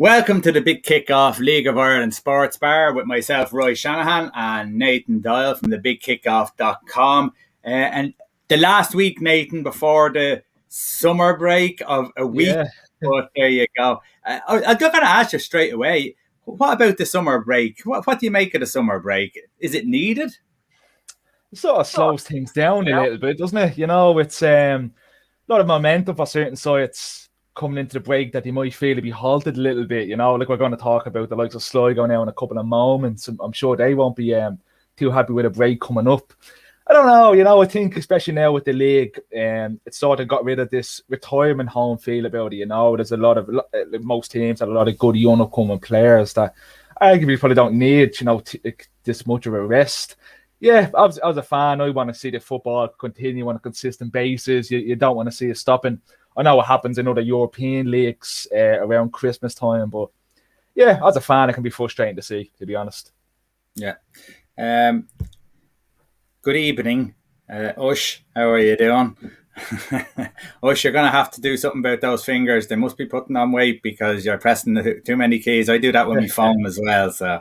Welcome to the Big Kickoff League of Ireland Sports Bar with myself, Roy Shanahan, and Nathan Doyle from the BigKickoff.com. And the last week, Nathan, before the summer break of a week. Yeah. But there you go. I'm going to ask you straight away, what about the summer break? What do you make of the summer break? Is it needed? It sort of slows things down a little bit, doesn't it? You know, it's a lot of momentum for certain sites coming into the break that they might feel to be halted a little bit, you know, like we're going to talk about the likes of Sligo now in a couple of moments. I'm sure they won't be too happy with a break coming up. I don't know, you know, I think especially now with the league, it's sort of got rid of this retirement home feel about it, you know. There's a lot of, most teams have a lot of good young upcoming players that arguably probably don't need, you know, this much of a rest. Yeah, as a fan, I want to see the football continue on a consistent basis. You don't want to see it stopping. I know what happens in other European leagues around Christmas time, but yeah, as a fan, it can be frustrating to see, to be honest. Yeah. Good evening, Ush. How are you doing? Ush, you're going to have to do something about those fingers. They must be putting on weight because you're pressing too many keys. I do that with my phone as well. So,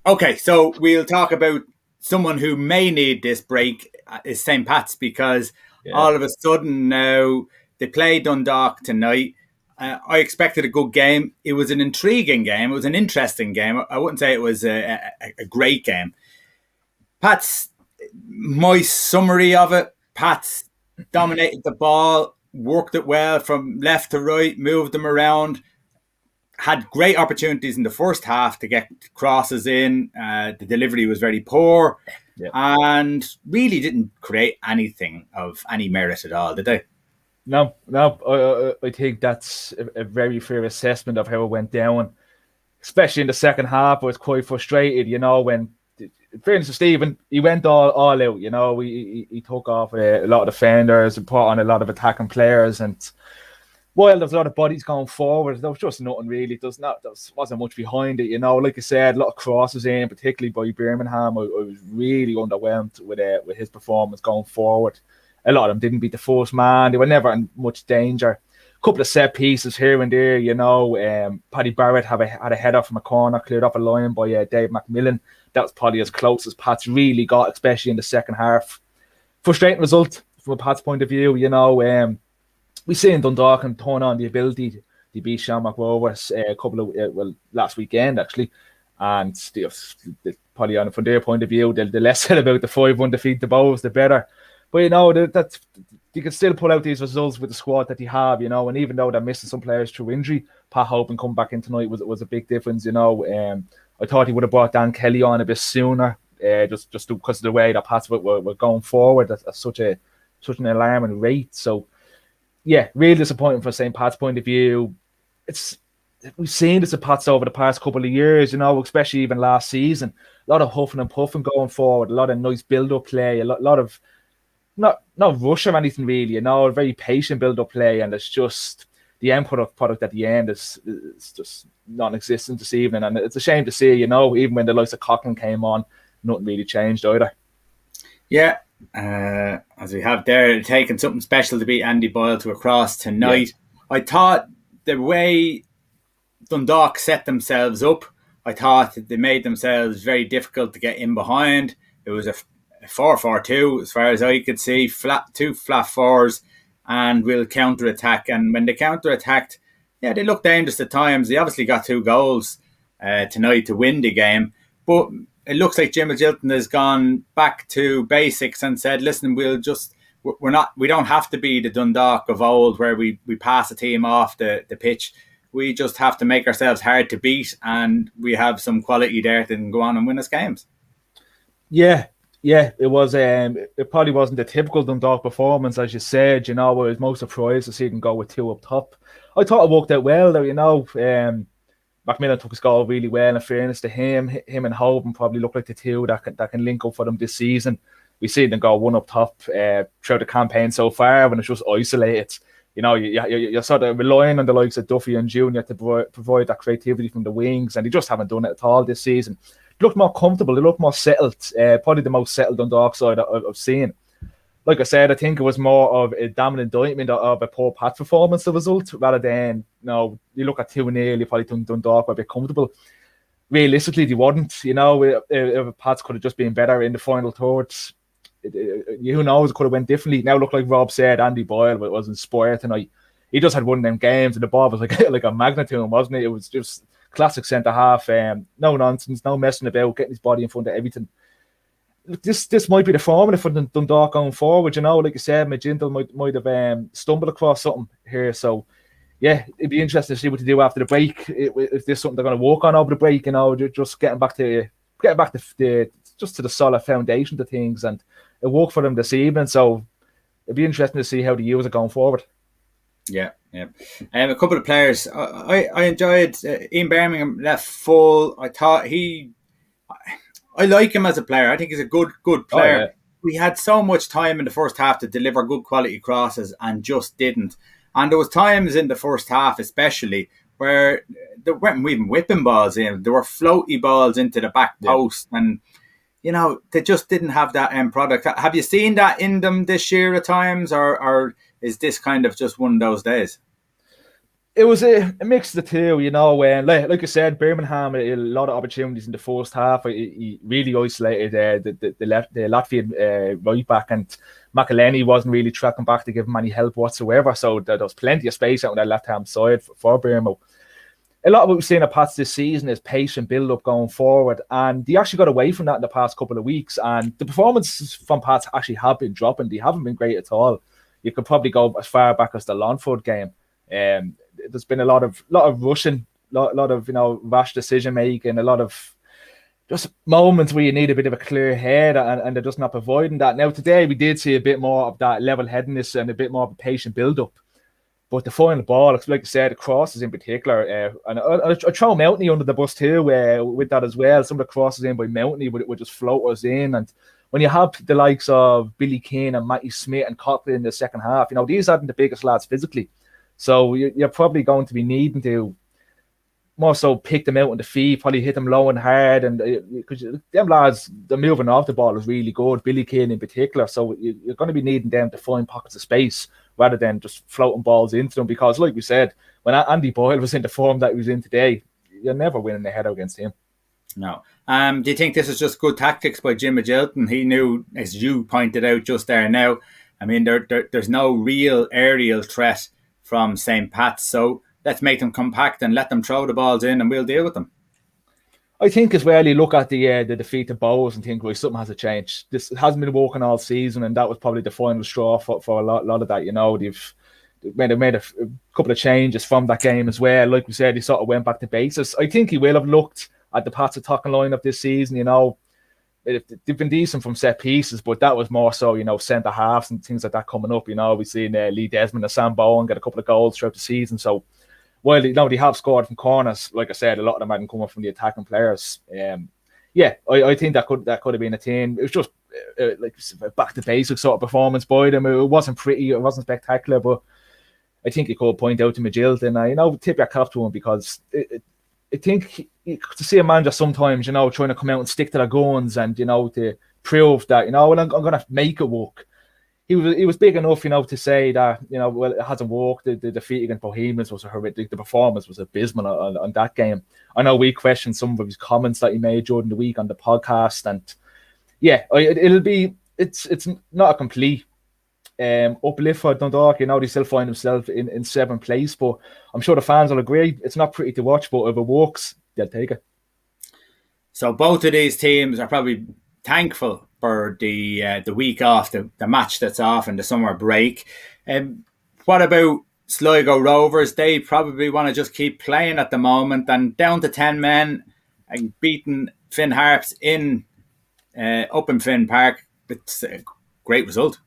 okay, so we'll talk about someone who may need this break is St. Pat's because all of a sudden now they play Dundalk tonight. I expected a good game. It was an intriguing game. It was an interesting game. I wouldn't say it was a great game. Pat's, my summary of it, Pat's dominated the ball, worked it well from left to right, moved them around, had great opportunities in the first half to get crosses in. The delivery was very poor and really didn't create anything of any merit at all, did they? No. I think that's a very fair assessment of how it went down, especially in the second half. I was quite frustrated, you know, when, in fairness to Stephen, he went all out, you know. He took off a lot of defenders and put on a lot of attacking players, and while there's a lot of bodies going forward, there was just nothing really. There wasn't much behind it, you know. Like I said, a lot of crosses in, particularly by Birmingham. I was really underwhelmed with his performance going forward. A lot of them didn't beat the first man. They were never in much danger. A couple of set pieces here and there, you know. Paddy Barrett had a header from a corner, cleared off a line by Dave McMillan. That was probably as close as Pat's really got, especially in the second half. Frustrating result from a Pat's point of view, you know. We seen Dundalk and turn on the ability to beat Shamrock Rovers last weekend actually, and probably from their point of view, the less said about the 5-1 defeat the Bows, the better. But you know that you can still pull out these results with the squad that you have, you know. And even though they're missing some players through injury, Pat Hope and coming back in tonight was a big difference, you know. I thought he would have brought Dan Kelly on a bit sooner, just because of the way that Pats were going forward at such an alarming rate. So, yeah, really disappointing from St. Pat's point of view. We've seen this at Pats over the past couple of years, you know, especially even last season. A lot of huffing and puffing going forward, a lot of nice build-up play, a lot of not rush or anything really, you know, a very patient build-up play, and it's just the end product at the end is just non-existent this evening, and it's a shame to see, you know, even when the likes of Coughlin came on, nothing really changed either. Yeah. As we have there, taking something special to beat Andy Boyle to a cross tonight. Yeah. I thought the way Dundalk set themselves up, I thought they made themselves very difficult to get in behind. It was a 4-4-2 as far as I could see, two flat fours, and we'll counter-attack. And when they counter-attacked, they looked dangerous at times. They obviously got 2 goals tonight to win the game. But it looks like Jim Gilton has gone back to basics and said, listen, we don't have to be the Dundalk of old where we pass a team off the pitch. We just have to make ourselves hard to beat, and we have some quality there that can go on and win us games. Yeah, it was. It probably wasn't the typical Dundalk performance, as you said. You know, I was most surprised to see them go with 2 up top. I thought it worked out well, though. You know, McMillan took his goal really well. In fairness to him and Hoban probably look like the 2 that can link up for them this season. We see them go 1 up top throughout the campaign so far, when it's just isolated. You know, you're sort of relying on the likes of Duffy and Junior to provide that creativity from the wings, and they just haven't done it at all this season. They look more comfortable, they look more settled, probably the most settled Dundalk side I've seen. like I said, I think it was more of a damning indictment of a poor Pats performance, the result, rather than, you look at 2-0, you probably think Dundalk were a bit comfortable. Realistically, they wouldn't. If Pats could have just been better in the final thirds, who knows, it could have went differently. Now, look, like Rob said, Andy Boyle was inspired tonight. He just had one of them games, and the ball was like like a magnet to him, wasn't it? It was just classic centre half. No nonsense, no messing about, getting his body in front of everything. This might be the formula for Dundalk going forward. Like you said, McGinty might have stumbled across something here. So, yeah, it'd be interesting to see what to do after the break. If there's something they're going to work on over the break, just getting back to the solid foundation of things, and it worked for them this evening. So it'd be interesting to see how the years are going forward. Yeah. A couple of players I enjoyed. Ian Birmingham left full. I thought I like him as a player. I think he's a good player. Oh, yeah. We had so much time in the first half to deliver good quality crosses and just didn't. And there was times in the first half especially where they weren't even whipping balls in. There were floaty balls into the back post, and they just didn't have that end product. Have you seen that in them this year at times, or is this kind of just one of those days? It was a mix of the two, when, like I said, Birmingham had a lot of opportunities in the first half. He really isolated the Latvian right back, and McElhenney wasn't really tracking back to give him any help whatsoever. So there was plenty of space out on that left-hand side for Birmingham. A lot of what we've seen at Pats this season is patient build-up going forward, and they actually got away from that in the past couple of weeks, and the performances from Pats actually have been dropping. They haven't been great at all. You could probably go as far back as the Longford game. There's been a lot of rushing, lot of rash decision making, a lot of just moments where you need a bit of a clear head, and they're just not providing that. Now today we did see a bit more of that level-headedness and a bit more of a patient build-up. But the final ball, like I said, the crosses in particular, and I throw Mountney under the bus too with that as well. Some of the crosses in by Mountney would just float us in. And when you have the likes of Billy Keane and Matty Smith and Copley in the second half, these aren't the biggest lads physically. So you're probably going to be needing to more so pick them out on the feet, probably hit them low and hard, and because them lads, the moving off the ball is really good, Billy Keane in particular. So you're going to be needing them to find pockets of space rather than just floating balls into them. Because, like we said, when Andy Boyle was in the form that he was in today, you're never winning the header against him. No. Do you think this is just good tactics by Jim Magilton? He knew, as you pointed out just there now, I mean, there's no real aerial threat from St. Pat's, so let's make them compact and let them throw the balls in, and we'll deal with them. I think as well, you look at the defeat of Bows and think, well, something has to change. This hasn't been working all season, and that was probably the final straw for a lot of that. They've made a couple of changes from that game as well. Like we said, he sort of went back to basics. I think he will have looked at the Pats attacking lineup this season. They've been decent from set pieces, but that was more so, centre halves and things like that coming up. We've seen Lee Desmond and Sam Bowen get a couple of goals throughout the season. So, while they have scored from corners, like I said, a lot of them hadn't come up from the attacking players. I think that could have been a thing. It was just like back to basics sort of performance by them. It wasn't pretty, it wasn't spectacular, but I think you could point out to Magilton, tip your cap to him, because I think to see a manager sometimes, trying to come out and stick to their guns and, to prove that, well, I'm going to make it work. He was big enough, to say that, well, it hasn't worked. The defeat against Bohemians was horrific. The performance was abysmal on that game. I know we questioned some of his comments that he made during the week on the podcast, and it's not a complete uplift for Dundalk. They still find themselves in 7th place, but I'm sure the fans will agree it's not pretty to watch, but if it works, they'll take it. So both of these teams are probably thankful for the week off, the match that's off and the summer break. What about Sligo Rovers? They probably want to just keep playing at the moment, and down to 10 men and beating Finn Harps up in Finn Park. It's a great result.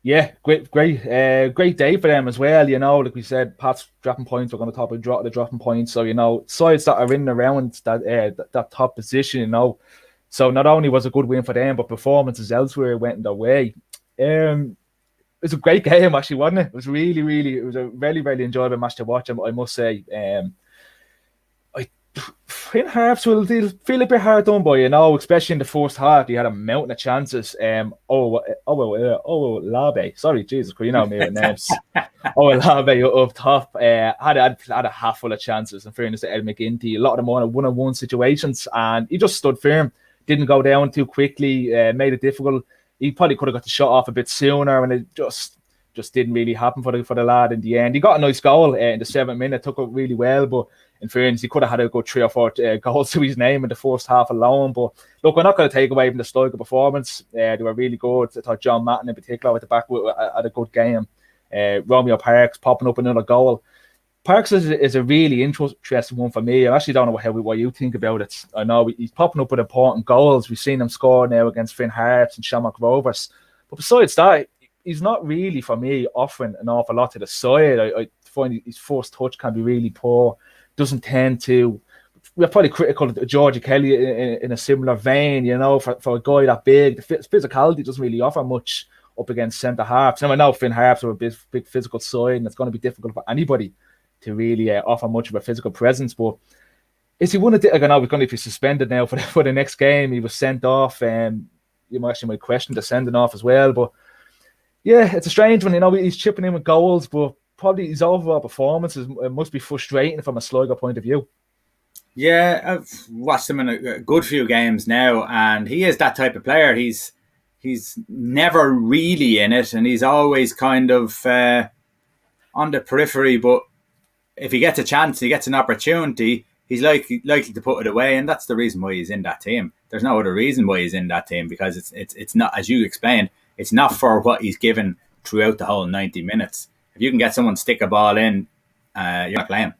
Yeah, great day for them as well. Like we said, Pat's dropping points. We're going to talk about the dropping points. So, sides that are in and around that top position, So not only was it a good win for them, but performances elsewhere went their way. It was a great game, actually, wasn't it? It was really, really, it was a very, very enjoyable match to watch, I must say. Finn Harps they'll feel a bit hard done by, especially in the first half. They had a mountain of chances. Labe. Sorry, Jesus Christ, me with names. Labe up top had a half full of chances. In fairness to Ed McGinty, a lot of them on one-on-one situations, and he just stood firm. Didn't go down too quickly. Made it difficult. He probably could have got the shot off a bit sooner, and it just didn't really happen for the lad in the end. He got a nice goal in the 7th minute, took it really well, but in fairness, he could have had to go 3 or 4 goals to his name in the first half alone. But look, we're not going to take away from the Sligo performance. They were really good. I thought John Matton in particular at the back had a good game. Romeo Parks popping up another goal. Parks is a really interesting one for me. I actually don't know what you think about it. I know he's popping up with important goals. We've seen him score now against Finn Harps and Shamrock Rovers. But besides that, he's not really, for me, offering an awful lot to the side. I find his first touch can be really poor. Doesn't tend to. We're probably critical of Georgie Kelly in a similar vein, for a guy that big. The physicality doesn't really offer much up against centre halves. Now I know Finn Harps are a big physical side, and it's going to be difficult for anybody to really offer much of a physical presence. But is he one of the? I know we're going to be suspended now for the next game. He was sent off, and you actually might question the sending off as well. But yeah, it's a strange one. He's chipping in with goals, but probably his overall performance must be frustrating from a Sligo point of view. Yeah, I've watched him in a good few games now, and he is that type of player. He's never really in it, and he's always kind of on the periphery. But if he gets a chance, he gets an opportunity, he's likely to put it away, and that's the reason why he's in that team. There's no other reason why he's in that team, because it's not, as you explained, it's not for what he's given throughout the whole 90 minutes. If you can get someone to stick a ball in, you're not playing.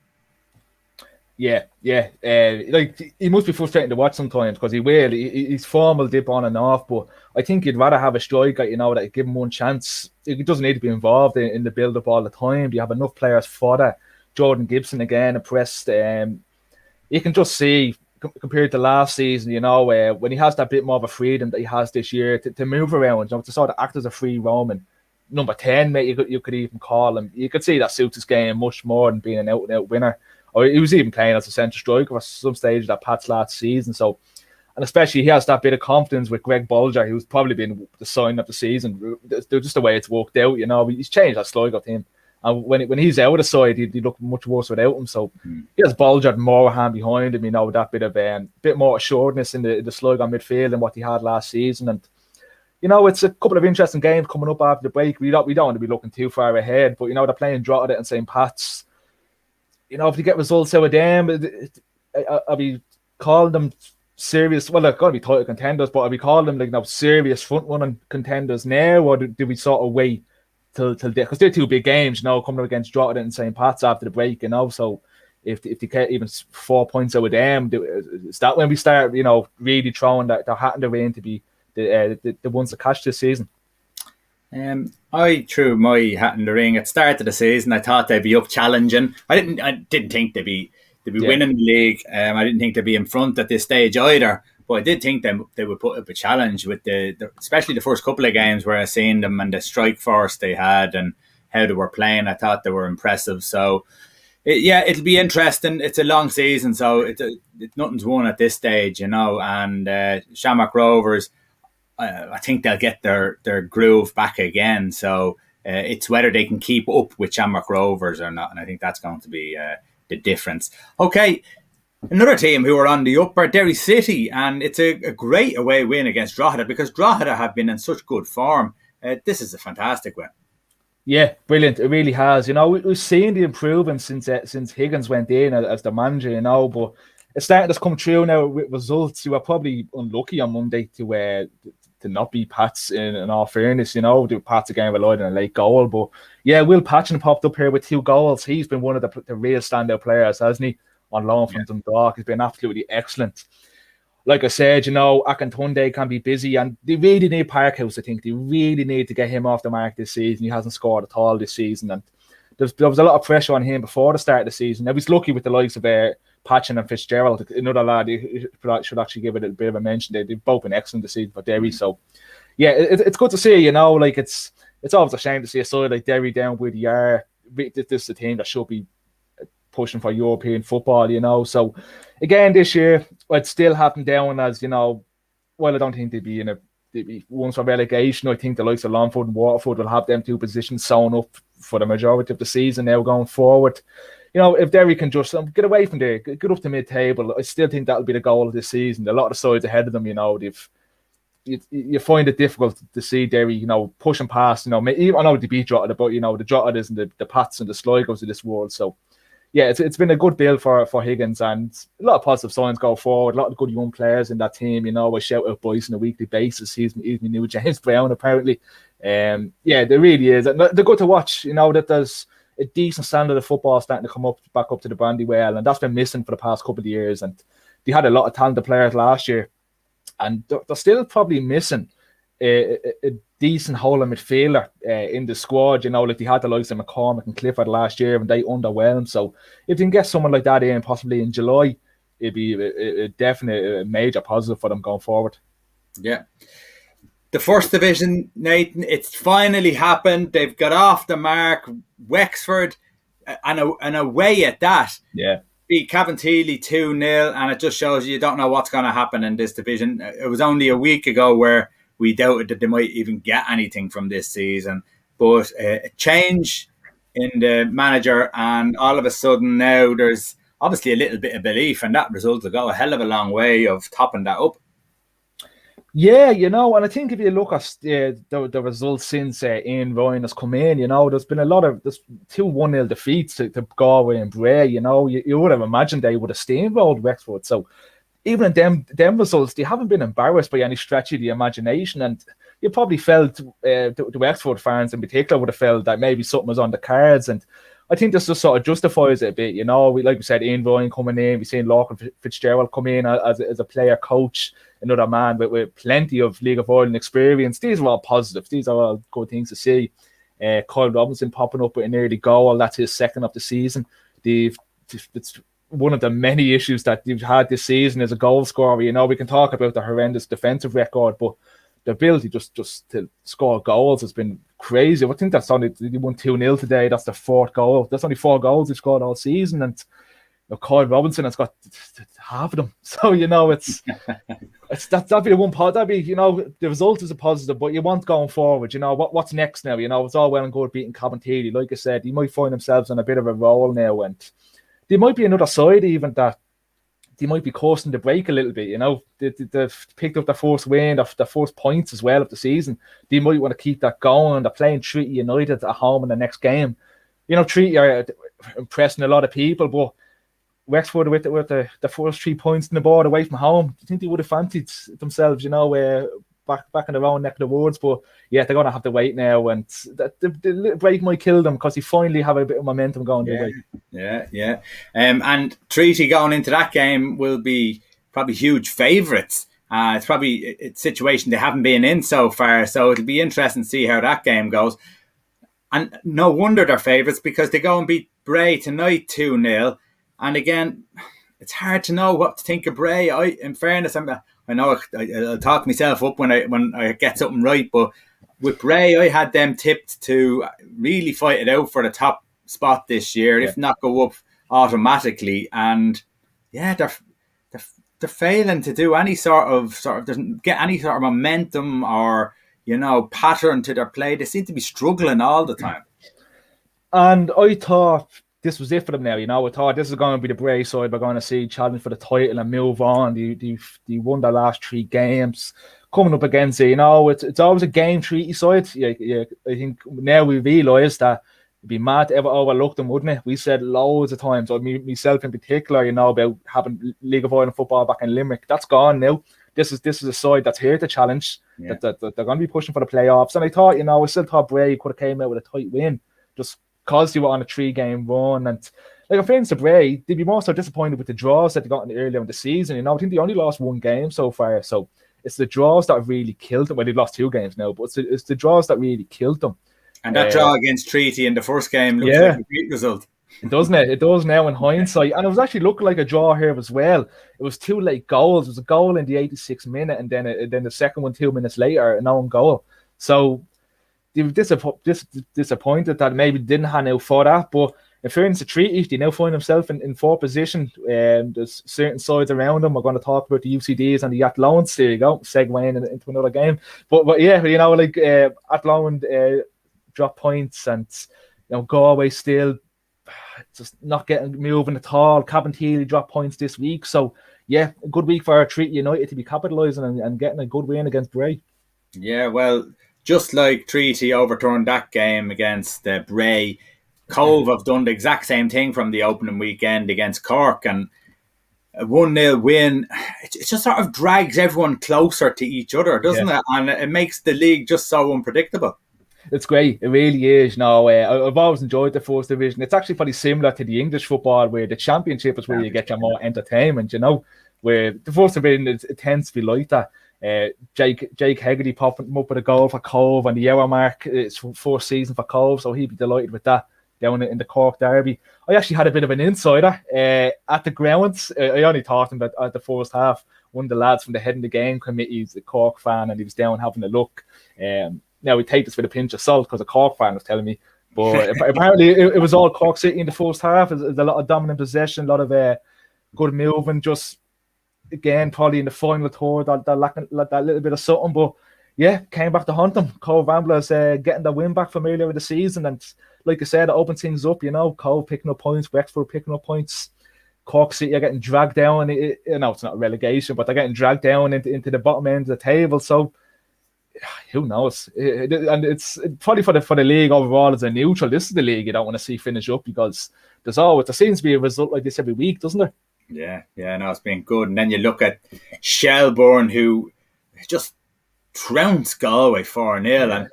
Yeah. He must be frustrating to watch sometimes, because his form will dip on and off. But I think you'd rather have a striker, that give him one chance. He doesn't need to be involved in the build up all the time. You have enough players for that. Jordan Gibson again impressed. You can just see compared to last season, when he has that bit more of a freedom that he has this year to move around, to sort of act as a free roaming number 10, mate, you could even call him. You could see that suits his game much more than being an out-and-out winner. Or he was even playing as a centre striker for some stage of that Pat's last season. So, and especially he has that bit of confidence with Greg Bolger, who's probably been the sign of the season. Just the way it's worked out, he's changed that Sligo team. And when he's out of the side, he look much worse without him. So he has Bolger and Morahan behind him, that bit of bit more assuredness in the Sligo midfield than what he had last season. And it's a couple of interesting games coming up after the break. We don't want to be looking too far ahead, but they're playing Drogheda and St. Pat's. If you get results out of them, I'll be calling them serious. Well, they're going to be title contenders, but I'll be calling them serious front running contenders now, or do we sort of wait till because they're 2 big games, coming up against Drogheda and St. Pat's after the break, So if they get even 4 points out of them, is that when we start, really throwing their hat in the ring to be the ones to catch this season? I threw my hat in the ring at the start of the season. I thought they'd be up challenging. I didn't think they'd be winning the league. I didn't think they'd be in front at this stage either. But I did think they would put up a challenge with especially the first couple of games where I seen them and the strike force they had and how they were playing. I thought they were impressive. So it'll be interesting. It's a long season, so nothing's won at this stage, And Shamrock Rovers, I think they'll get their groove back again. So it's whether they can keep up with Shamrock Rovers or not. And I think that's going to be the difference. Okay, another team who are on the upper, Derry City. And it's a great away win against Drogheda, because Drogheda have been in such good form. This is a fantastic win. Yeah, brilliant. It really has. We've seen the improvement since Higgins went in as the manager, but it's starting to come true now with results. You were probably unlucky on Monday to not beat Pats in all fairness, the Pats again relied on a late goal. But yeah, Will Patchen popped up here with 2 goals. He's been one of the real standout players, hasn't he? On loan from Dundalk. He's been absolutely excellent. Like I said, Akintunde can be busy, and they really need Parkhouse, I think. They really need to get him off the mark this season. He hasn't scored at all this season, and there was a lot of pressure on him before the start of the season. Now, he's lucky with the likes of Patchen and Fitzgerald, another lad who should actually give it a bit of a mention. They've both been excellent this season for Derry. So, yeah, it's good to see, it's always a shame to see a side like Derry down where they are. This is a team that should be pushing for European football, So again, this year, I'd still have them down as, well, I don't think they'd be ones for relegation. I think the likes of Longford and Waterford will have them two positions sewn up for the majority of the season now going forward. If Derry can just get away from there, get up to mid-table, I still think that'll be the goal of this season. A lot of the sides ahead of them, you find it difficult to see Derry, pushing past, I know they beat Drogheda, but, the Droghedas and the Pats and the Sligos of this world. So, yeah, it's been a good build for Higgins, and a lot of positive signs go forward. A lot of good young players in that team. I shout out boys on a weekly basis. He's my new James Brown, apparently. Yeah, there really is. And they're good to watch. That there's a decent standard of football starting to come back up to the Brandywell, and that's been missing for the past couple of years. And they had a lot of talented players last year, and they're still probably missing a decent holding midfielder in the squad. Like they had the likes of McCormick and Clifford last year, and they underwhelmed. So if they can get someone like that in, possibly in July, it'd be a definite major positive for them going forward. Yeah. The first division, Nathan, it's finally happened. They've got off the mark. Wexford, and away at that. Yeah. Beat Cabinteely 2-0, and it just shows you don't know what's going to happen in this division. It was only a week ago where we doubted that they might even get anything from this season. But a change in the manager, and all of a sudden now there's obviously a little bit of belief, and that result will go a hell of a long way of topping that up. Yeah, and I think if you look at the results since Ian Ryan has come in, there's been there's 2 1-0 defeats to Galway and Bray. You would have imagined they would have steamrolled Wexford. So even in them results, they haven't been embarrassed by any stretch of the imagination. And you probably felt, the Wexford fans in particular would have felt that maybe something was on the cards. And I think this just sort of justifies it a bit. Like we said, Ian Ryan coming in, we've seen Lachlan Fitzgerald come in as a player coach, another man with plenty of League of Ireland experience. These are all positives. These are all good things to see. Kyle Robinson popping up with an early goal. That's his second of the season. It's one of the many issues that they've had this season as a goal scorer. We can talk about the horrendous defensive record, but the ability just to score goals has been crazy. I think that's only, they won 2-0 today. That's the 4th goal. That's only 4 goals they've scored all season. And Kyle Robinson has got half of them. So, that'd be the one part. That'd be, the result is a positive, but you want going forward, what's next now? It's all well and good beating Cabinteely. Like I said, you might find themselves on a bit of a roll now, and there might be another side even that they might be coasting the break a little bit. They've picked up their first win, their first points as well of the season. They might want to keep that going. They're playing Treaty United at home in the next game. Treaty are impressing a lot of people, but Wexford with the first 3 points on the board away from home, I think they would have fancied themselves, back in their own neck of the woods. But yeah, they're going to have to wait now, and the little break might kill them because they finally have a bit of momentum going their way. Yeah. And Treaty going into that game will be probably huge favourites. It's probably a situation they haven't been in so far, so it'll be interesting to see how that game goes. And no wonder they're favourites, because they go and beat Bray tonight 2-0. And again, it's hard to know what to think of Bray. In fairness, I know I'll talk myself up when I get something right, but with Bray, I had them tipped to really fight it out for the top spot this year, if not go up automatically. And yeah, they're failing to do any sort of doesn't get any sort of momentum or pattern to their play. They seem to be struggling all the time. And I thought this was it for them now. I thought this is going to be the Bray side. We're going to see challenge for the title and move on. They won their last 3 games. Coming up against it, it's always a game Treaty side. Yeah, I think now we realise that it'd be mad to ever overlook them, wouldn't it? We said loads of times, or myself in particular, about having League of Ireland football back in Limerick. That's gone now. This is a side that's here to challenge. Yeah. That they're going to be pushing for the playoffs. And I thought, I still thought Bray could have came out with a tight win, just because they were on a 3-game run. And like, in fairness to Bray, they'd be more so disappointed with the draws that they got earlier in the season. I think they only lost 1 game so far. So it's the draws that have really killed them. Well, they've lost 2 games now, but it's the draws that really killed them. And that draw against Treaty in the first game looks like a great result. It doesn't it? It does now in hindsight. And it was actually looking like a draw here as well. It was 2 late goals. It was a goal in the 86th minute, and then the second one 2 minutes later, an own goal. So they were disappointed that maybe didn't hand out for that. But in fairness to Treaty, they now find themselves in fourth position. There's certain sides around them. We're going to talk about the UCDs and the Athlone. There you go, segueing into another game. But yeah, like Athlone drop points, and Galway still just not getting moving at all. Cabinteely dropped points this week. So yeah, a good week for our Treaty United to be capitalising and getting a good win against Bray. Yeah, well, just like Treaty overturned that game against Bray, Cove have done the exact same thing from the opening weekend against Cork, and a 1-0 win. It just sort of drags everyone closer to each other, doesn't it? And it makes the league just so unpredictable. It's great. It really is. I've always enjoyed the first division. It's actually pretty similar to the English football, where the championship is where you get your more entertainment, where the first division it tends to be like that. Jake Hegarty popping up with a goal for Cove on the hour mark. It's first season for Cove, so he'd be delighted with that down in the Cork derby. I actually had a bit of an insider at the grounds. I only talked about at the first half. One of the lads from the Head in the Game committee is a Cork fan, and he was down having a look. Now we take this with a pinch of salt because a Cork fan was telling me, but apparently it was all Cork City in the first half. There's a lot of dominant possession, a lot of good moving. Just again, probably in the final third, they're lacking that little bit of something. But yeah, came back to hunt them. Cove Ramblers getting the win back from earlier in the season, and like I said, it opens things up. Cove picking up points, Wexford picking up points. Cork City are getting dragged down. It's not relegation, but they're getting dragged down into the bottom end of the table. So who knows? And it's probably for the league overall as a neutral. This is the league you don't want to see finish up, because there seems to be a result like this every week, doesn't there? Yeah, no, it's been good. And then you look at Shelbourne, who just trounced Galway 4-0. And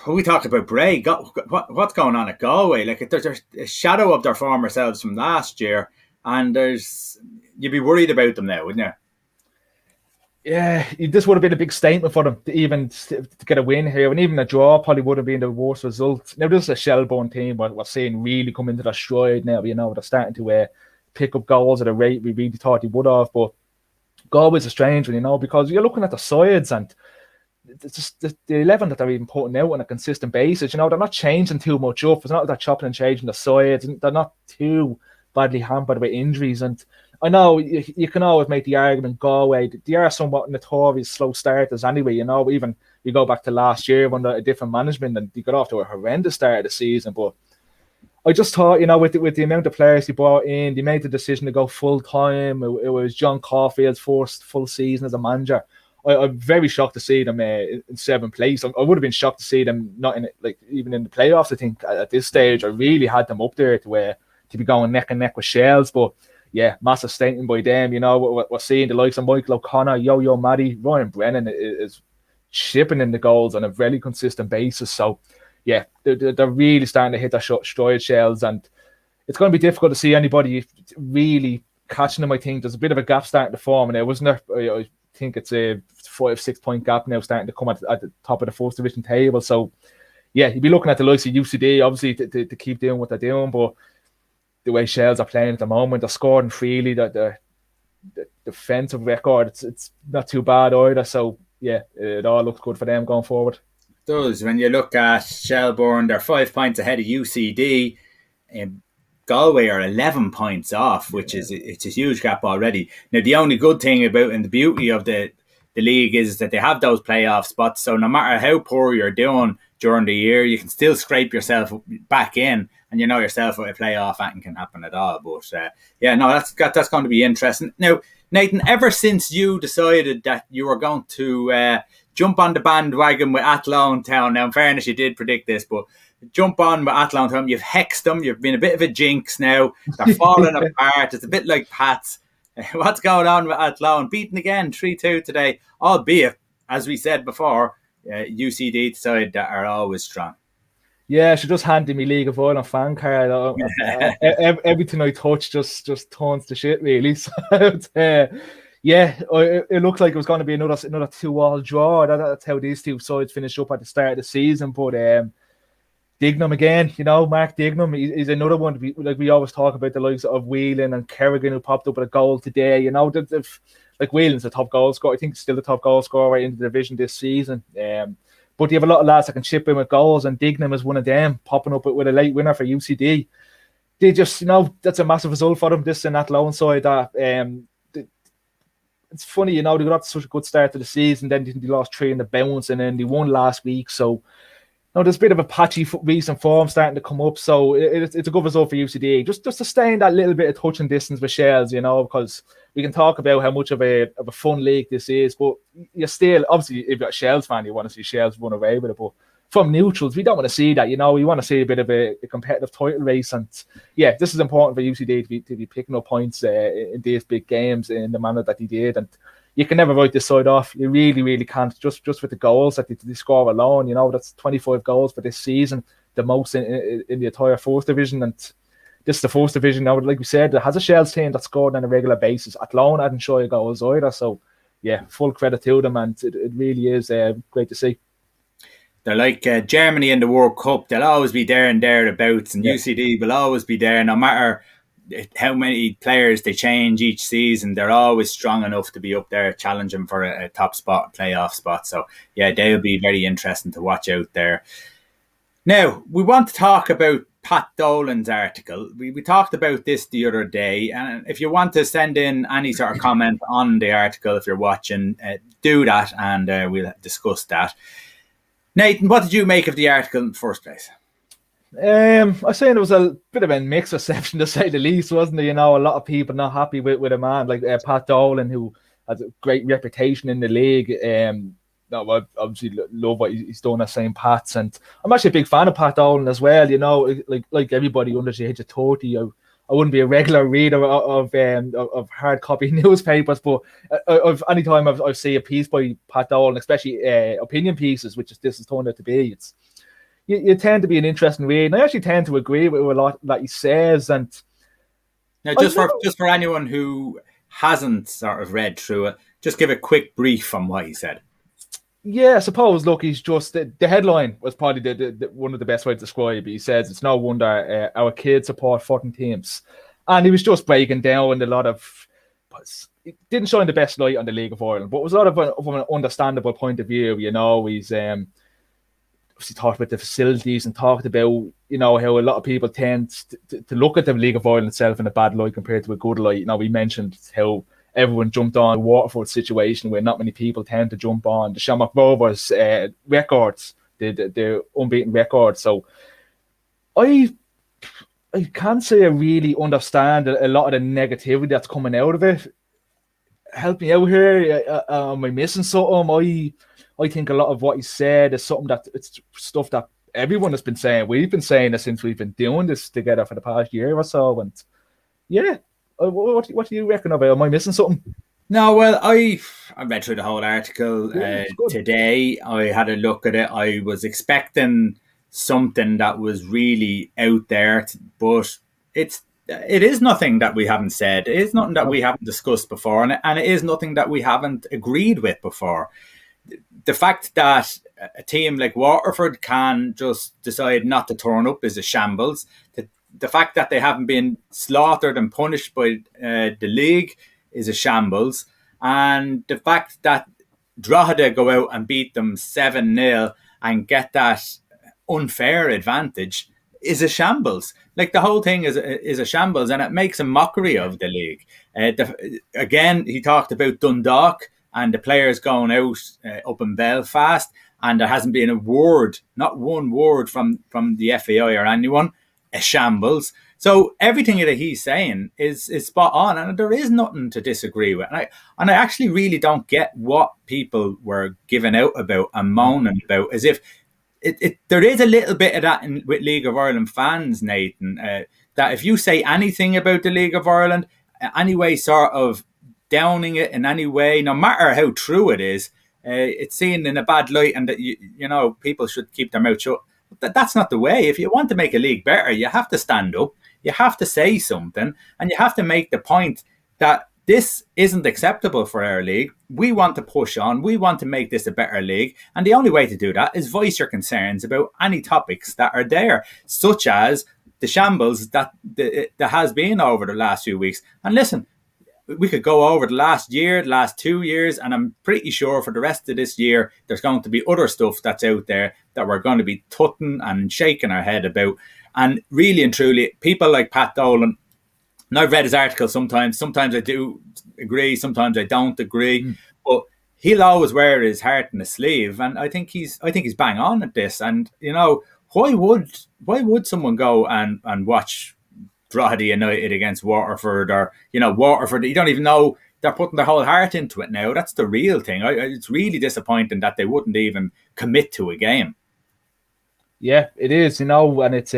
we talked about Bray. What's going on at Galway? Like, there's a shadow of their former selves from last year, and you'd be worried about them now, wouldn't you? Yeah, this would have been a big statement for them to get a win here, and even a draw probably would have been the worst result. Now, this is a Shelbourne team, but we're seeing really come into their stride now. They're starting to pick up goals at a rate we really thought they would have. But Galway's a strange one, because you're looking at the sides, and it's just the 11 that they're even putting out on a consistent basis. They're not changing too much up. It's not like they're chopping and changing the sides, and they're not too badly hampered with injuries. And I know you can always make the argument Galway, they are somewhat notorious slow starters anyway. Even you go back to last year when a different management, and they got off to a horrendous start of the season. But I just thought, with the amount of players he brought in, they made the decision to go full time. It was John Caulfield's first full season as a manager. I'm very shocked to see them in seventh place. I would have been shocked to see them not in even in the playoffs. I think at this stage, I really had them up there to be going neck and neck with Shells. But yeah, massive statement by them. We're seeing the likes of Michael O'Connor, Yo-Yo Maddy, Ryan Brennan is shipping in the goals on a very consistent basis. So yeah, they're really starting to hit their stride, Shells, and it's going to be difficult to see anybody really catching them. I think there's a bit of a gap starting to form, and there wasn't there. I think it's a 5-6 point gap now starting to come at the top of the first division table. So yeah, you'd be looking at the likes of UCD obviously to keep doing what they're doing, but the way Shells are playing at the moment, they're scoring freely. The defensive record, it's not too bad either. So yeah, it all looks good for them going forward. It does. When you look at Shelbourne, they're 5 points ahead of UCD. Galway are 11 points off, which it's a huge gap already. Now, the only good thing about and the beauty of the league is that they have those playoff spots. So no matter how poor you're doing during the year, you can still scrape yourself back in, and yourself with a playoff, anything can happen at all. But that's going to be interesting. Now, Nathan, ever since you decided that you were going to jump on the bandwagon with Athlone Town, now in fairness, you did predict this, but jump on with Athlone Town, you've hexed them, you've been a bit of a jinx now, they're falling apart, it's a bit like Pats. What's going on with Athlone? Beaten again 3-2 today, albeit, as we said before, UCD side that are always strong. Yeah, she just handed me League of Ireland fan card. Everything I touch just turns to shit, really. So it looked like it was going to be another 2-2 draw. That's how these two sides finish up at the start of the season. But Dignam again, Mark Dignam, he's another one. We always talk about the likes of Whelan and Kerrigan, who popped up with a goal today. Whelan's the top goal scorer. I think still the top goal scorer in the division this season. But you have a lot of lads that can chip in with goals, and Dignam is one of them, popping up with a late winner for UCD. They just, that's a massive result for them, this and that loan side. That it's funny, they got off to such a good start to the season, then they lost 3 in the bounce, and then they won last week. So, there's a bit of a patchy recent form starting to come up. So it's a good result for UCD. Just to stay in that little bit of touching distance with Shells, because we can talk about how much of a fun league this is, but you're still, obviously, if you're a Shells fan, you want to see Shells run away with it. But from neutrals, we don't want to see that. We want to see a bit of a competitive title race. And yeah, this is important for UCD to be picking up points in these big games in the manner that he did. And you can never write this side off. You really, really can't. Just with the goals that they score alone, that's 25 goals for this season, the most in the entire fourth division. And this is the fourth division now. Like we said, it has a Shells team that scored on a regular basis. Athlone hadn't shown goals either. So yeah, full credit to them, and it really is great to see. They're like Germany in the World Cup. They'll always be there and thereabouts, and UCD will always be there, no matter how many players they change each season. They're always strong enough to be up there challenging for a top spot, playoff spot. So yeah, they'll be very interesting to watch out there. Now, we want to talk about Pat Dolan's article. We talked about this the other day, and if you want to send in any sort of comment on the article, if you're watching, do that, and we'll discuss that. Nathan, what did you make of the article in the first place? I was saying it was a bit of a mixed reception, to say the least, wasn't it? A lot of people not happy with a man like Pat Dolan, who has a great reputation in the league. I obviously love what he's done at St. Pat's, and I'm actually a big fan of Pat Dolan as well. Like everybody under the age of 30, I wouldn't be a regular reader of hard copy newspapers, but anytime I've seen a piece by Pat Dolan, especially opinion pieces, which this has turned out to be, you tend to be an interesting read. And I actually tend to agree with a lot that he says. And now, just for anyone who hasn't sort of read through it, just give a quick brief on what he said. Yeah, I suppose. Look, he's just the headline was probably the one of the best ways to describe it. He says it's no wonder our kids support foreign teams, and he was just breaking down a lot of. It didn't shine the best light on the League of Ireland, but it was a lot of an understandable point of view. He's obviously talked about the facilities and talked about how a lot of people tend to look at the League of Ireland itself in a bad light compared to a good light. We mentioned how everyone jumped on the Waterford situation, where not many people tend to jump on the Shamrock Rovers records, the unbeaten record. So I can't say I really understand a lot of the negativity that's coming out of it. Help me out here. Am I missing something? I think a lot of what he said is something it's stuff that everyone has been saying. We've been saying it since we've been doing this together for the past year or so. And yeah, what do you reckon of it? Am I missing something? No, well, I read through the whole article today. I had a look at it. I was expecting something that was really out there, but it is nothing that we haven't said. It is nothing that we haven't discussed before, and it is nothing that we haven't agreed with before. The fact that a team like Waterford can just decide not to turn up is a shambles. The fact that they haven't been slaughtered and punished by the league is a shambles. And the fact that Drogheda go out and beat them 7-0 and get that unfair advantage is a shambles. Like, the whole thing is a shambles, and it makes a mockery of the league. Again, he talked about Dundalk and the players going out up in Belfast, and there hasn't been a word, not one word from the FAI or anyone. A shambles. So everything that he's saying is spot on, and there is nothing to disagree with. And I actually really don't get what people were giving out about and moaning about, as if there is a little bit of that with League of Ireland fans, Nathan, that if you say anything about the League of Ireland, any way sort of downing it in any way, no matter how true it is, it's seen in a bad light, and that people should keep their mouth shut. That's not the way. If you want to make a league better, you have to stand up, you have to say something, and you have to make the point that this isn't acceptable for our league. We want to push on. We want to make this a better league. And the only way to do that is voice your concerns about any topics that are there, such as the shambles that there has been over the last few weeks. And listen, we could go over the last year, the last 2 years, and I'm pretty sure for the rest of this year, there's going to be other stuff that's out there that we're going to be tutting and shaking our head about. And really and truly, people like Pat Dolan, and I've read his article sometimes I do agree, sometimes I don't agree, but he'll always wear his heart in his sleeve, and I think he's bang on at this. And why would someone go and watch Drogheda United against Waterford, or Waterford? You don't even know they're putting their whole heart into it now. That's the real thing. It's really disappointing that they wouldn't even commit to a game. Yeah, it is, and it's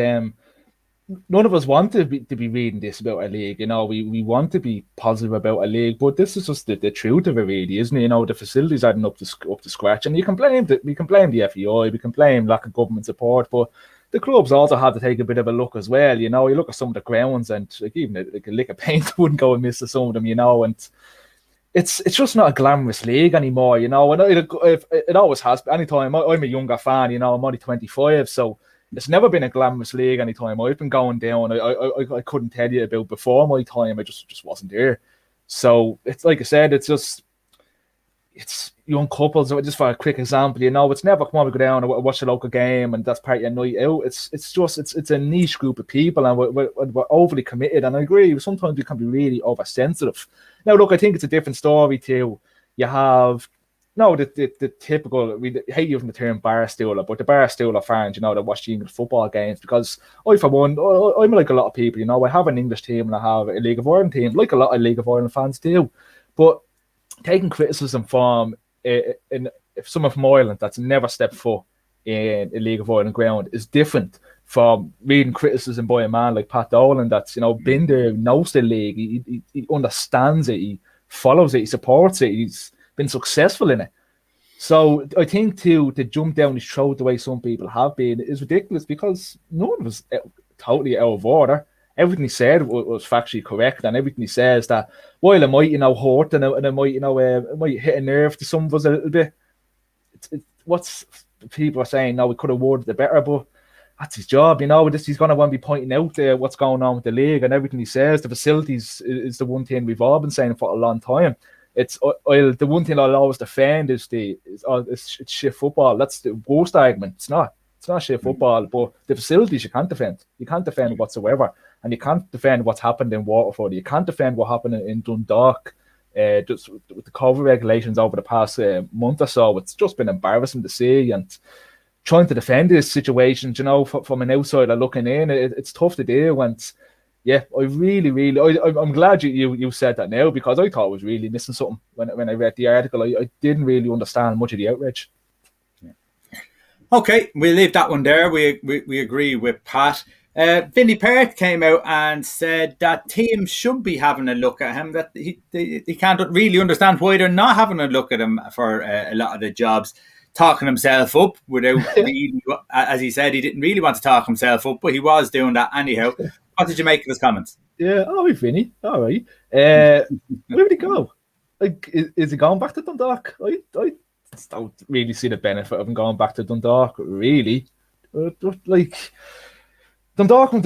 none of us want to be reading this about a league. We want to be positive about a league, but this is just the truth of it, really, isn't it? The facilities aren't up to scratch, and we can blame the FEI, we can blame lack of government support, but the clubs also have to take a bit of a look as well. You look at some of the grounds, and even a lick of paint wouldn't go amiss to some of them. And it's just not a glamorous league anymore. And it always has. Anytime I'm a younger fan, I'm only 25, so it's never been a glamorous league anytime I've been going down. I couldn't tell you about before my time. I just wasn't there. So it's like I said, it's young couples. Just for a quick example, it's never come on, we go down and watch a local game and that's part of your night out. It's a niche group of people, and we're overly committed. And I agree, sometimes we can be really oversensitive. Now, look, I think it's a different story too. You have the typical, we hate using the term bar stooler, but the bar stooler fans, that watch the English football games, because I, for one, I'm like a lot of people, I have an English team and I have a League of Ireland team, like a lot of League of Ireland fans do. But taking criticism from someone from Ireland that's never stepped foot in a League of Ireland ground is different from reading criticism by a man like Pat Dolan that's been there, knows the league, he understands it, he follows it, he supports it, he's been successful in it. So I think to jump down his throat the way some people have been is ridiculous, because no one was totally out of order. Everything he said was factually correct, and everything he says that while it might hurt and it might it might hit a nerve to some of us a little bit. What's people are saying now, we could have worded it better, but that's his job. He's going to want to be pointing out what's going on with the league, and everything he says. The facilities is the one thing we've all been saying for a long time. It's the one thing I'll always defend is it's shit football. That's the worst argument. It's not shit football, but the facilities you can't defend. You can't defend whatsoever, and you can't defend what's happened in Waterford. You can't defend what happened in Dundalk. Just with the COVID regulations over the past month or so, it's just been embarrassing to see. And trying to defend this situation, from an outsider looking in, it's tough to do. And yeah, I'm glad you said that now, because I thought I was really missing something when I read the article. I didn't really understand much of the outrage. Yeah. Okay, we'll leave that one there. We agree with Pat. Vinny Perth came out and said that teams should be having a look at him, that he can't really understand why they're not having a look at him for a lot of the jobs. Talking himself up without really, as he said, he didn't really want to talk himself up, but he was doing that anyhow. What did you make of his comments? Yeah, all right, Vinny. All right. Where did he go? Like, is he going back to Dundalk? I don't really see the benefit of him going back to Dundalk, really. Like, Dundalk one's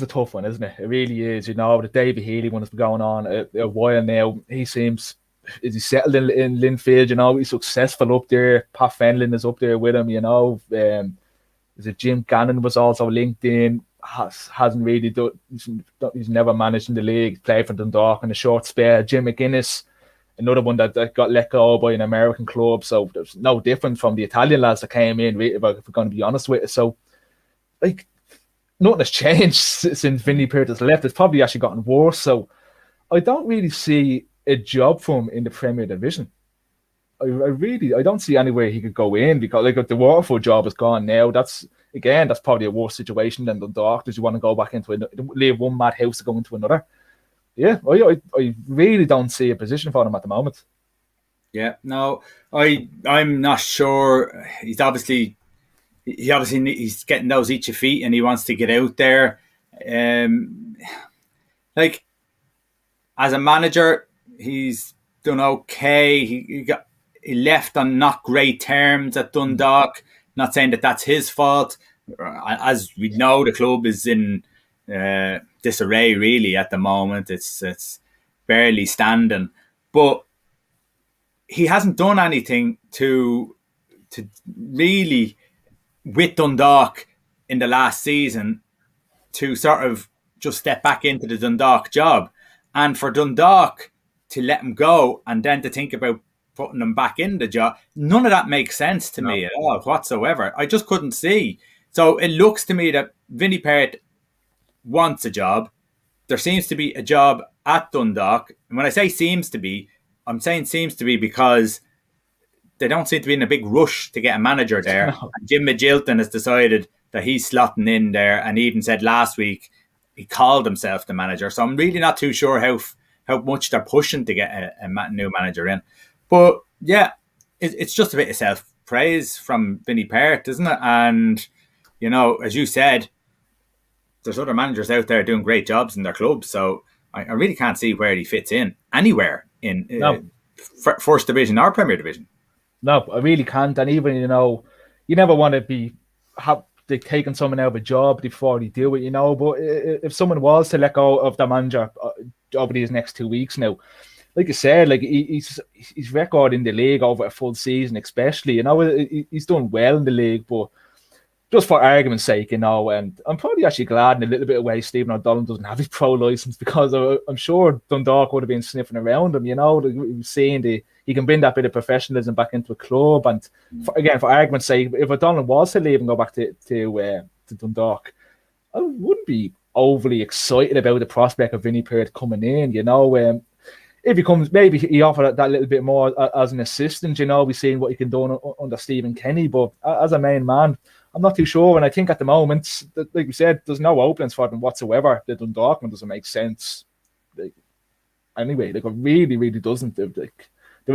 a tough one, isn't it? It really is. The David Healy one has been going on a while now. He seems... Is he settled in Linfield? He's successful up there. Pat Fenlon is up there with him. Is it Jim Gannon was also linked in? Hasn't really done. He's never managed in the league. Played for Dundalk in a short spell. Jim McGuinness, another one that got let go by an American club. So there's no difference from the Italian lads that came in. If we're going to be honest with it, so like nothing has changed since Vinny Perth has left. It's probably actually gotten worse. So I don't really see a job for him in the Premier Division. I don't see anywhere he could go in, because like the Waterford job is gone now. That's probably a worse situation than Dundalk. Does you want to go back into leave one mad house to go into another? Yeah, I really don't see a position for him at the moment. Yeah, no, I'm not sure. He's obviously he's getting those itchy feet and he wants to get out there. Like as a manager, he's done okay. He left on not great terms at Dundalk. Not saying that that's his fault. As we know, the club is in disarray really at the moment. It's barely standing. But he hasn't done anything to really, with Dundalk in the last season, to sort of just step back into the Dundalk job. And for Dundalk to let him go and then to think about putting him back in the job, none of that makes sense to me at all whatsoever. I just couldn't see. So it looks to me that Vinny Perth wants a job. There seems to be a job at Dundalk. And when I say seems to be, I'm saying seems to be because they don't seem to be in a big rush to get a manager there. No. And Jim Magilton has decided that he's slotting in there, and he even said last week he called himself the manager. So I'm really not too sure how much they're pushing to get a new manager in. But yeah, it's just a bit of self-praise from Vinny Perth, isn't it? And, you know, as you said, there's other managers out there doing great jobs in their clubs. So I really can't see where he fits in anywhere in First Division or Premier Division. No, I really can't. And even, you know, you never want to be taking someone out of a job before they do it, you know. But if someone was to let go of the manager over these next 2 weeks now, like you said, like he's record in the league over a full season, especially, you know, he's done well in the league, but just for argument's sake, you know, and I'm probably actually glad in a little bit of way Stephen O'Donnell doesn't have his pro license, because I'm sure Dundalk would have been sniffing around him, you know, seeing he can bring that bit of professionalism back into a club. And for argument's sake, if O'Donnell was to leave and go back to Dundalk, I wouldn't be overly excited about the prospect of Vinny Perth coming in, you know. If he comes, maybe he offered that little bit more as an assistant, you know. We've seen what he can do under Stephen Kenny, but as a main man, I'm not too sure. And I think at the moment, like we said, there's no openings for them whatsoever. The Dundalk one doesn't make sense. Anyway, it really, really doesn't.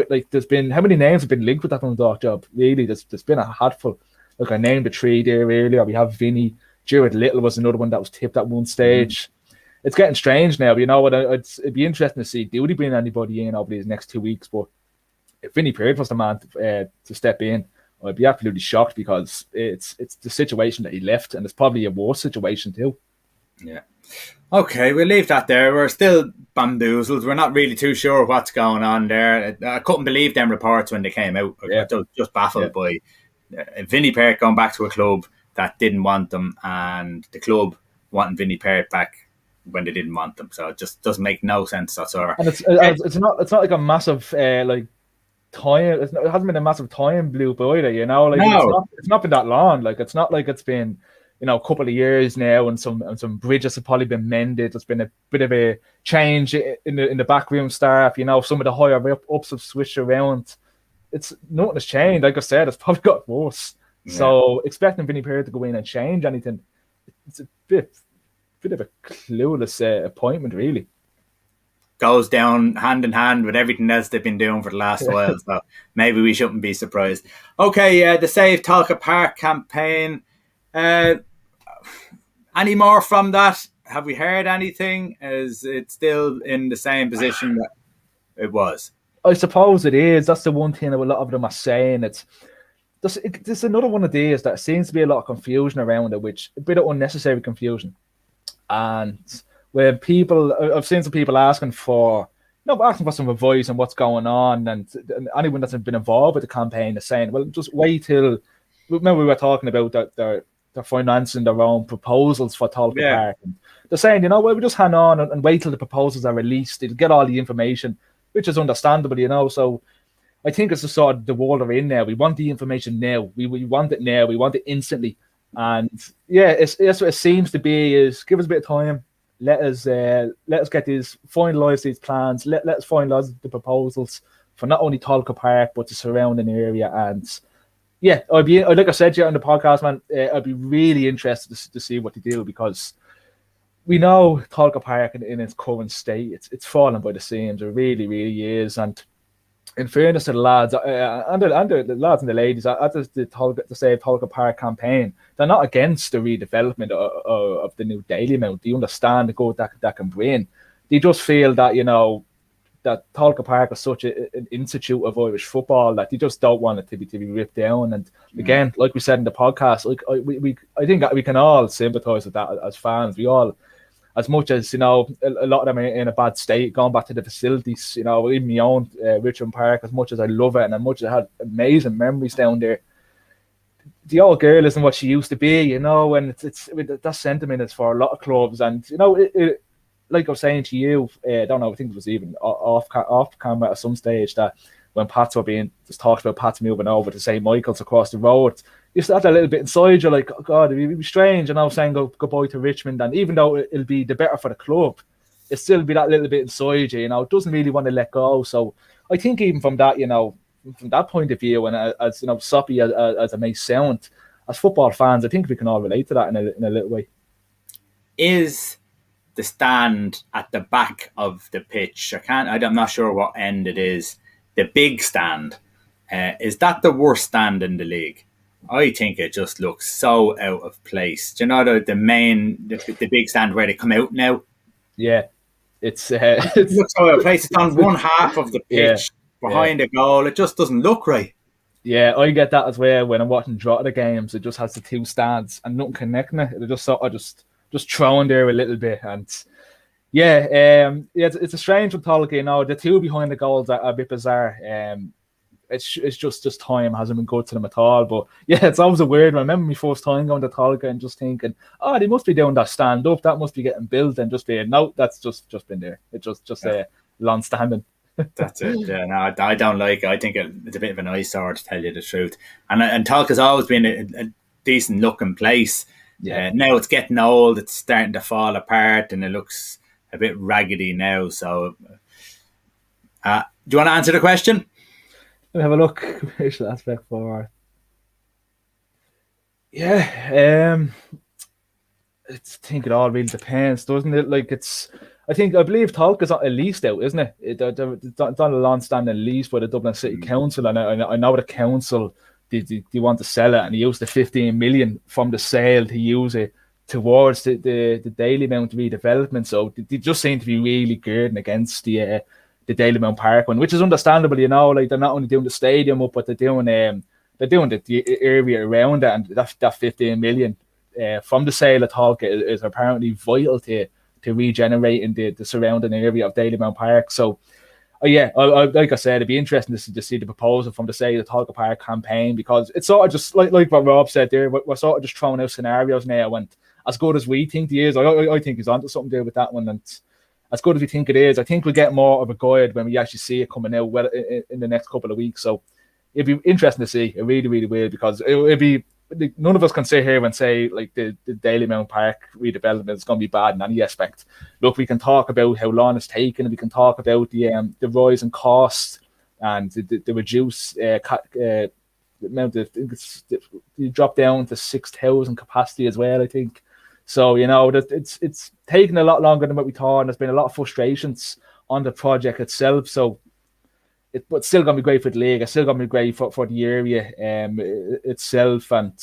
Like there's been, how many names have been linked with that Dundalk job? Really, there's been a handful. Like I named the three there earlier. We have Vinny. Jared Little was another one that was tipped at one stage. It's getting strange now, you know. It'd be interesting to see, do they bring anybody in over these next 2 weeks? But if Vinny Perth was the man to step in, I'd be absolutely shocked, because it's the situation that he left, and it's probably a worse situation too. Yeah. Okay, we'll leave that there. We're still bamboozled. We're not really too sure what's going on there. I couldn't believe them reports when they came out. I was just baffled by Vinny Perth going back to a club that didn't want them, and the club wanting Vinny Perth back when they didn't want them. So it just doesn't make no sense whatsoever. And it's not like a massive time. It hasn't been a massive time loop either, you know. Like it's not been that long. Like it's not like it's been, you know, a couple of years now, and some bridges have probably been mended. There's been a bit of a change in the backroom staff. You know, some of the higher ups have switched around. Nothing has changed. Like I said, it's probably got worse. Yeah. So expecting Vinny Perth to go in and change anything, it's a bit of a clueless appointment, really. Goes down hand in hand with everything else they've been doing for the last while, so maybe we shouldn't be surprised. Okay, the Save Tolka Park campaign. Any more from that? Have we heard anything? Is it still in the same position that it was? I suppose it is. That's the one thing that a lot of them are saying. There's another one of these that seems to be a lot of confusion around it, which a bit of unnecessary confusion. And when I've seen some people asking for some advice on what's going on, and anyone that's been involved with the campaign is saying, well, just wait till. Remember, we were talking about that they're financing their own proposals for Tolka Park. And they're saying, you know, well, we just hang on and wait till the proposals are released. They'll get all the information, which is understandable, you know. So I think it's the sort of the world we're in now. We want the information now. We want it now. We want it instantly. And yeah, that's what it seems to be. Is give us a bit of time. Let us get finalise these plans. Let us finalise the proposals for not only Tolka Park but the surrounding area. And yeah, like I said here on the podcast, man, I'd be really interested to see what they do, because we know Tolka Park in its current state, it's fallen by the seams. It really, really is. And in fairness to the lads and the lads and the ladies at the Save Tolka Park campaign, they're not against the redevelopment of the new Daily Mount. They understand the good that can bring. They just feel that, you know, that Tolka Park is such an institute of Irish football that they just don't want it to be ripped down. And again, like we said in the podcast, like I think that we can all sympathise with that as fans. We all as much as, a lot of them are in a bad state, going back to the facilities, even my own Richmond Park, as much as I love it and as much as I had amazing memories down there, the old girl isn't what she used to be, and it's that sentiment is for a lot of clubs. And, like I was saying to you, I don't know, I think it was even off camera at some stage that when Pats were being just talked about Pats moving over to St. Michael's across the road, you start a little bit inside, you're like, oh God, it'd be strange, saying goodbye to Richmond. And even though it'll be the better for the club, it'll still be that little bit inside you, it doesn't really want to let go. So I think even from that, from that point of view, and as soppy as it may sound, as football fans, I think we can all relate to that in a little way. Is the stand at the back of the pitch, I'm not sure what end it is, the big stand, is that the worst stand in the league? I think it just looks so out of place. Do you know the big stand where they come out now? Yeah, it looks so out of place. It's on one half of the pitch behind the goal. It just doesn't look right. Yeah, I get that as well when I'm watching Drogheda games. It just has the two stands and nothing connecting it. It just sort of just thrown there a little bit. And it's a strange with Tolka. The two behind the goals are a bit bizarre. It's just time hasn't been good to them at all. But yeah, it's always a weird one. I remember my first time going to Tolka and just thinking, oh, they must be doing that stand up. That must be getting built, and just being, no, that's just been there. It's just long standing. That's it. Yeah, no, I don't like it. I think it's a bit of an eyesore, to tell you the truth. And Tolka's always been a decent looking place. Yeah. Now it's getting old. It's starting to fall apart, and it looks a bit raggedy now. So, do you want to answer the question? Let me have a look. Where's the aspect for? Yeah, I think it all really depends, doesn't it? Like I believe Tolka's at least out, isn't it? It's on a long-standing lease by the Dublin City Council, and I know the council they want to sell it, and they used the 15 million from the sale to use it towards the Dalymount redevelopment. So they just seem to be really girding against the Dalymount Park one, which is understandable. Like they're not only doing the stadium up, but they're doing the area around it, and that 15 million from the sale of Tolka is apparently vital to regenerating the surrounding area of Dalymount Park. So, like I said, it'd be interesting to see the proposal from the sale of Tolka Park campaign, because it's sort of just like what Rob said there. We're sort of just throwing out scenarios now, and as good as we think he is, I think he's onto something there with that one. And as good as we think it is, I think we'll get more of a guide when we actually see it coming out in the next couple of weeks. So it'd be interesting to see. It really, really will, because it'd be. None of us can sit here and say like the Dalymount Park redevelopment is going to be bad in any aspect. Look, we can talk about how long it's taken, and we can talk about the rise in cost and the reduced amount of you drop down to 6,000 capacity as well, I think. So that it's taken a lot longer than what we thought, and there's been a lot of frustrations on the project itself. So. But still going to be great for the league. It's still going to be great for the area itself. And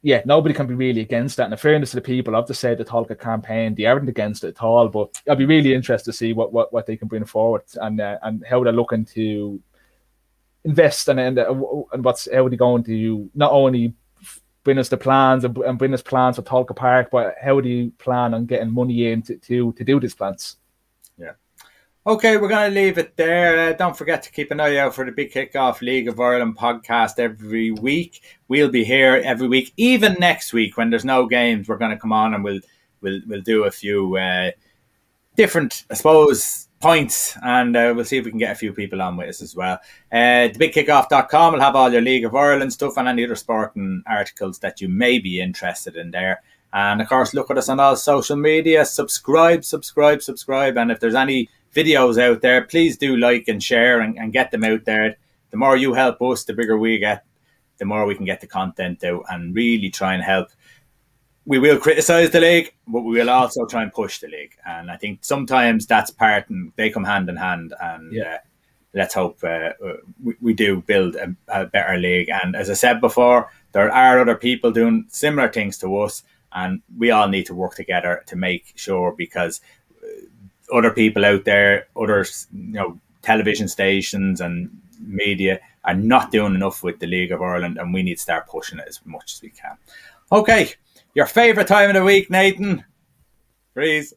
yeah, nobody can be really against that. And in fairness to the people of the Save the Tolka campaign, they aren't against it at all. But I'll be really interested to see what they can bring forward and how they're looking to invest and how they're going to not only bring us the plans and bring us plans for Tolka Park, but how do you plan on getting money in to do these plans? Yeah. Okay, we're going to leave it there. Don't forget to keep an eye out for the Big Kickoff League of Ireland podcast every week. We'll be here every week, even next week when there's no games. We're going to come on and we'll do a few different, I suppose, points, and we'll see if we can get a few people on with us as well. Thebigkickoff.com will have all your League of Ireland stuff and any other sporting articles that you may be interested in there. And of course, look at us on all social media. Subscribe. And if there's any videos out there, please do like and share and get them out there. The more you help us, the bigger we get, the more we can get the content out and really try and help. We will criticise the league, but we will also try and push the league. And I think sometimes that's part, and they come hand in hand. And let's hope we do build a better league. And as I said before, there are other people doing similar things to us, and we all need to work together to make sure, because other people out there, others, television stations and media are not doing enough with the League of Ireland, and we need to start pushing it as much as we can. Okay, your favourite time of the week, Nathan? Freeze.